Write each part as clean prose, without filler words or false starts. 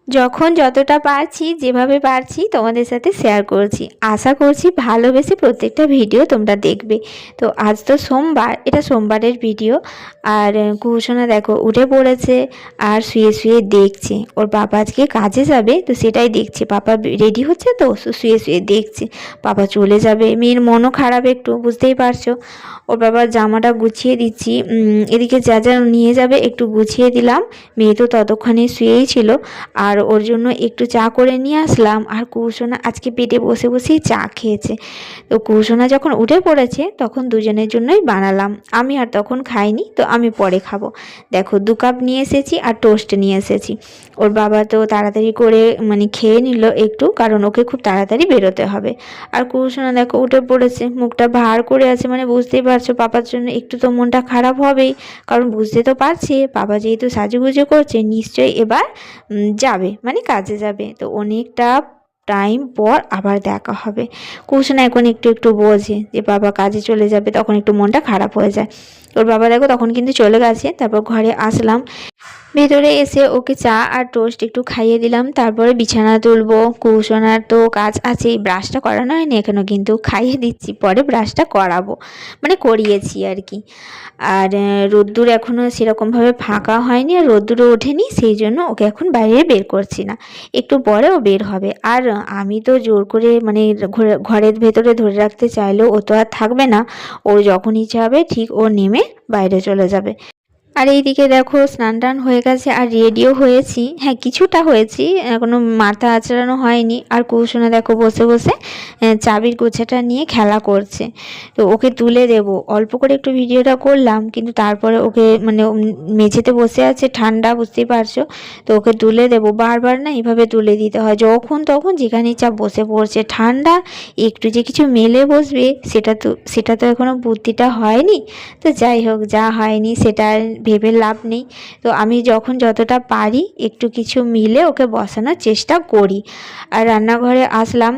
যখন যতটা পারছি, যেভাবে পারছি তোমাদের সাথে শেয়ার করছি। আশা করছি ভালোবেসে প্রত্যেকটা ভিডিও তোমরা দেখবে। তো আজ তো সোমবার, এটা সোমবারের ভিডিও। আর কুসুমা দেখো উঠে পড়েছে আর শুয়ে শুয়ে দেখছে ওর বাবা আজকে কাজে যাবে, তো সেটাই দেখছে। পাপা রেডি হচ্ছে, তো শুয়ে শুয়ে দেখছে পাপা চলে যাবে। মেয়ের মনও খারাপ একটু, বুঝতেই পারছো। ওর বাবার জামাটা গুছিয়ে দিচ্ছি, এদিকে যা যা নিয়ে যাবে একটু গুছিয়ে দিলাম। মেয়ে তো ততক্ষণে শুয়েই ছিল। আর ওর জন্য একটু চা করে নিয়ে আসলাম। আর কুসুমা আজকে পেটে বসে বসেই চা খেয়েছে। তো কুসুমা যখন উঠে পড়েছে তখন দুজনের জন্যই বানালাম। আমি আর তখন খাইনি, তো আমি পরে খাবো। দেখো 2 কাপ নিয়ে এসেছি আর টোস্ট নিয়ে এসেছি। ওর বাবা তো তাড়াতাড়ি করে মানে খেয়ে নিল একটু, কারণ ওকে খুব তাড়াতাড়ি বেরোতে হবে। আর কুসুমা দেখো উঠে পড়েছে, মুখটা ভার করে আছে, মানে বুঝতেই পারছো পাপার জন্য একটু তো মনটা খারাপ হবেই। কারণ বুঝতে তো পারছি বাবা যেহেতু সাজুগুজু করছে, নিশ্চয়ই এবার যাবে, মানে কাজে যাবে। তো অনেকটা টাইম পর আবার দেখা হবে। কুসুমা এখন একটু একটু বোঝে যে বাবা কাজে চলে যাবে, তখন একটু মনটা খারাপ হয়ে যায়। ওর বাবা দেখো তখন কিন্তু চলে গেছে। তারপর ঘরে আসলাম, ভেতরে এসে ওকে চা আর টোস্ট একটু খাইয়ে দিলাম। তারপরে বিছানা তুলবো। কুসুমার তো কাজ আছেই, ব্রাশটা করানো হয়নি এখনও, কিন্তু খাইয়ে দিচ্ছি, পরে ব্রাশটা করাবো, মানে করিয়েছি আর কি। আর রোদ্দুর এখনও সেরকমভাবে ফাঁকা হয়নি আর রোদ্দুরও ওঠেনি, সেই জন্য ওকে এখন বাইরে বের করছি না। একটু পরে ও বের হবে। আর আমি তো জোর করে মানে ঘরের ভেতরে ধরে রাখতে চাইলেও ও তো আর থাকবে না। ওর যখন ইচ্ছা হবে ঠিক ও নেমে বাইরে চলে যাবে। আর এইদিকে দেখো স্নান টান হয়ে গেছে আর রেডিও হয়েছি, হ্যাঁ কিছুটা হয়েছি, এখনো মাথা আঁচড়ানো হয়নি। আর কুসুমা দেখো বসে বসে চাবির গোছাটা নিয়ে খেলা করছে। তো ওকে তুলে দেব, অল্প করে একটু ভিডিওটা করলাম, কিন্তু তারপরে ওকে মানে মেঝেতে বসে আছে, ঠান্ডা বুঝতেই পারছো। তো ওকে তুলে দেব, বারবার না এভাবে তুলে দিতে হয়, যখন তখন যেখানে ইচ্ছা বসে পড়ছে। ঠান্ডা, একটু যে কিছু মেলে বসবে সেটা তো এখনো বুদ্ধিটা হয়নি। তো যাই হোক, যা হয়নি সেটা ভেবে লাভ নেই। তো আমি যখন যতটা পারি একটু কিছু মিলে ওকে বসানোর চেষ্টা করি। আর রান্নাঘরে আসলাম,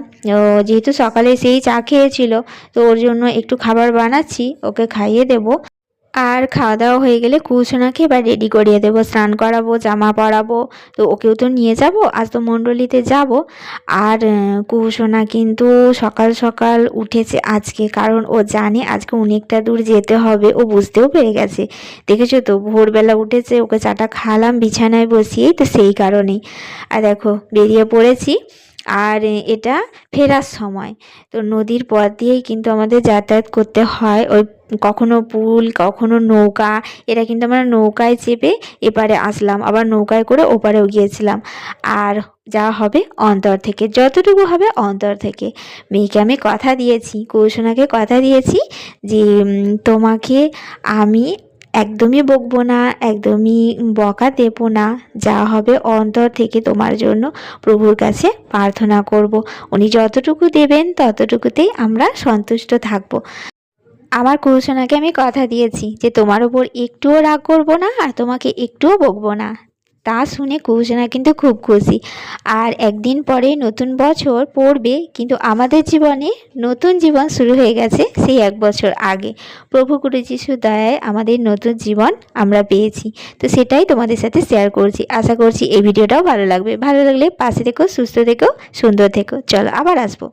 যেহেতু সকালে সেই চা খেয়েছিল, তো ওর জন্য একটু খাবার বানাচ্ছি, ওকে খাইয়ে দেব। আর খাওয়া দাওয়া হয়ে গেলে কুসুমাকে এবার রেডি করিয়ে দেবো, স্নান করাবো, জামা পরাবো। তো ওকেও তো নিয়ে যাব, আজ তো মণ্ডলীতে যাব। আর কুসুমা কিন্তু সকাল সকাল উঠেছে আজকে, কারণ ও জানে আজকে অনেকটা দূর যেতে হবে, ও বুঝতেও পেরে গেছে। দেখেছো তো ভোরবেলা উঠেছে, ওকে চাটা খাওয়ালাম বিছানায় বসিয়েই, তো সেই কারণেই। আর দেখো বেরিয়ে পড়েছি। আর এটা ফেরার সময়, তো নদীর পথ দিয়েই কিন্তু আমাদের যাতায়াত করতে হয়। ওই কখনো পুল, কখনো নৌকা, এটা কিন্তু আমরা নৌকায় চেপে এপারে আসলাম, আবার নৌকায় করে ওপারেও গিয়েছিলাম। আর যা হবে অন্তর থেকে, যতটুকু হবে অন্তর থেকে। মেয়েকে আমি কথা দিয়েছি, কৌশনাকে কথা দিয়েছি যে তোমাকে আমি একদমই বকবো না, একদমই বকা দেবো না, যা হবে অন্তর থেকে তোমার জন্য প্রভুর কাছে প্রার্থনা করব। উনি যতটুকু দেবেন ততটুকুতেই আমরা সন্তুষ্ট থাকবো। আমার কুসুমাকে আমি কথা দিয়েছি যে তোমার ওপর একটুও রাগ করব না আর তোমাকে একটুও বকবো না। তা শুনে কুসুমা কিন্তু খুব খুশি। আর একদিন পরে নতুন বছর পড়বে, কিন্তু আমাদের জীবনে নতুন জীবন শুরু হয়ে গেছে সেই 1 বছর আগে। প্রভু গুরু যিশুর দয়ায় আমাদের নতুন জীবন আমরা পেয়েছি। তো সেটাই তোমাদের সাথে শেয়ার করছি। আশা করছি এই ভিডিওটাও ভালো লাগবে। ভালো লাগলে পাশে থেকো, সুস্থ থেকো, সুন্দর থেকো। চলো আবার আসবো।